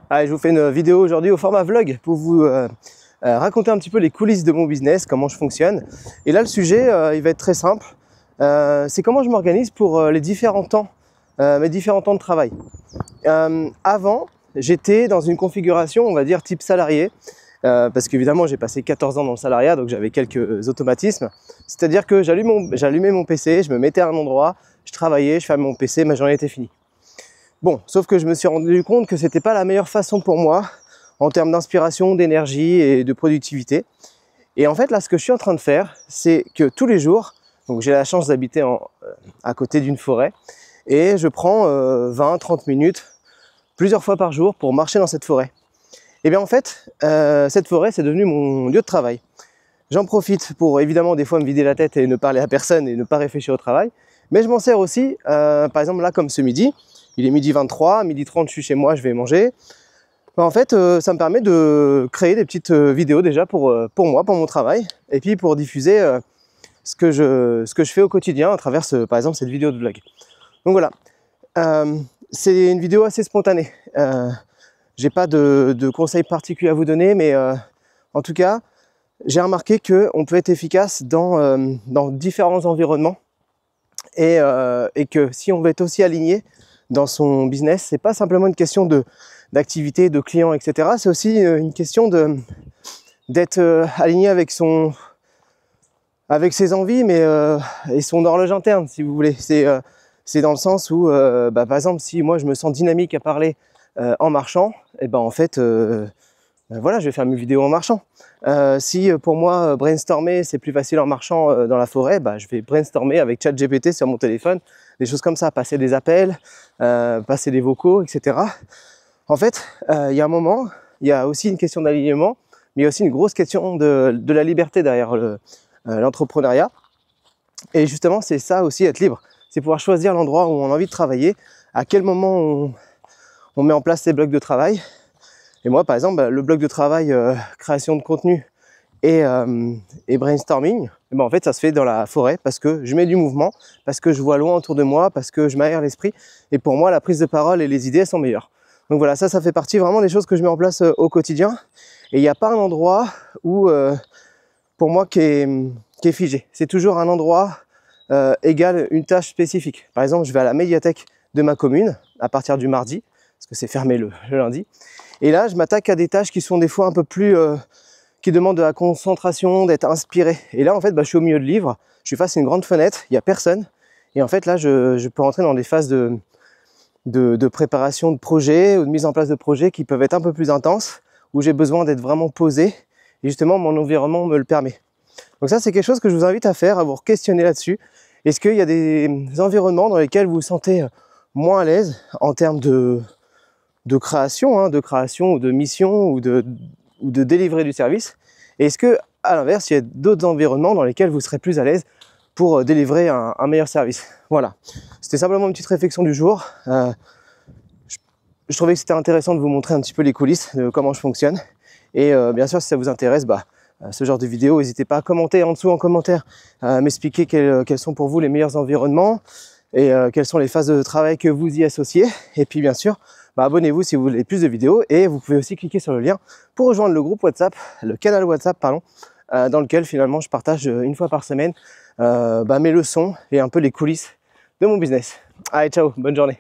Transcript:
Allez, je vous fais une vidéo aujourd'hui au format vlog pour vous raconter un petit peu les coulisses de mon business, comment je fonctionne. Et là, le sujet, il va être très simple. C'est comment je m'organise pour les différents temps, mes différents temps de travail. Avant, j'étais dans une configuration, on va dire, type salarié. Parce qu'évidemment, j'ai passé 14 ans dans le salariat, donc j'avais quelques automatismes. C'est-à-dire que j'allumais mon PC, je me mettais à un endroit, je travaillais, je fermais mon PC, ma journée était finie. Bon, sauf que je me suis rendu compte que c'était pas la meilleure façon pour moi en termes d'inspiration, d'énergie et de productivité. Et en fait, là, ce que je suis en train de faire, c'est que tous les jours, donc j'ai la chance d'habiter à côté d'une forêt, et je prends 20-30 minutes, plusieurs fois par jour, pour marcher dans cette forêt. Et bien en fait, cette forêt, c'est devenu mon lieu de travail. J'en profite pour évidemment des fois me vider la tête et ne parler à personne et ne pas réfléchir au travail, mais je m'en sers aussi, par exemple là comme ce midi, il est midi 23, midi 30 je suis chez moi, je vais manger. En fait, ça me permet de créer des petites vidéos déjà pour moi, pour mon travail, et puis pour diffuser ce que je fais au quotidien à travers, par exemple, cette vidéo de vlog. Donc voilà, c'est une vidéo assez spontanée. J'ai pas de conseils particuliers à vous donner, mais en tout cas, j'ai remarqué qu'on peut être efficace dans différents environnements et que si on veut être aussi aligné dans son business, c'est pas simplement une question d'activité, de clients, etc. C'est aussi une question d'être aligné avec ses envies, mais et son horloge interne, si vous voulez. C'est dans le sens où, par exemple, si moi je me sens dynamique à parler en marchant, et ben en fait, voilà, je vais faire mes vidéos en marchant. Si pour moi brainstormer c'est plus facile en marchant dans la forêt, je vais brainstormer avec ChatGPT sur mon téléphone, des choses comme ça, passer des appels, passer des vocaux, etc. En fait, il y a un moment, il y a aussi une question d'alignement, mais il y a aussi une grosse question de la liberté derrière l'entrepreneuriat. Et justement, c'est ça aussi, être libre. C'est pouvoir choisir l'endroit où on a envie de travailler, à quel moment on met en place ses blocs de travail. Et moi, par exemple, le bloc de travail création de contenu et brainstorming, en fait, ça se fait dans la forêt parce que je mets du mouvement, parce que je vois loin autour de moi, parce que je m'aère l'esprit. Et pour moi, la prise de parole et les idées sont meilleures. Donc voilà, ça fait partie vraiment des choses que je mets en place au quotidien. Et il n'y a pas un endroit où, pour moi, qui est figé. C'est toujours un endroit égale une tâche spécifique. Par exemple, je vais à la médiathèque de ma commune à partir du mardi, parce que c'est fermé le lundi. Et là, je m'attaque à des tâches qui sont des fois un peu plus... qui demandent de la concentration, d'être inspiré. Et là, en fait, je suis au milieu de livres, je suis face à une grande fenêtre, il n'y a personne. Et en fait, là, je peux rentrer dans des phases de préparation de projets ou de mise en place de projets qui peuvent être un peu plus intenses, où j'ai besoin d'être vraiment posé. Et justement, mon environnement me le permet. Donc ça, c'est quelque chose que je vous invite à faire, à vous questionner là-dessus. Est-ce qu'il y a des environnements dans lesquels vous vous sentez moins à l'aise en termes de création ou de mission ou de délivrer du service? Et est-ce que, à l'inverse, il y a d'autres environnements dans lesquels vous serez plus à l'aise pour délivrer un meilleur service? Voilà, c'était simplement une petite réflexion du jour. Je trouvais que c'était intéressant de vous montrer un petit peu les coulisses de comment je fonctionne. Et bien sûr, si ça vous intéresse, ce genre de vidéo, n'hésitez pas à commenter en dessous en commentaire, à m'expliquer quels sont pour vous les meilleurs environnements et quelles sont les phases de travail que vous y associez. Et puis bien sûr, abonnez-vous si vous voulez plus de vidéos, et vous pouvez aussi cliquer sur le lien pour rejoindre le groupe WhatsApp, le canal WhatsApp, pardon, dans lequel finalement je partage une fois par semaine mes leçons et un peu les coulisses de mon business. Allez, ciao, bonne journée.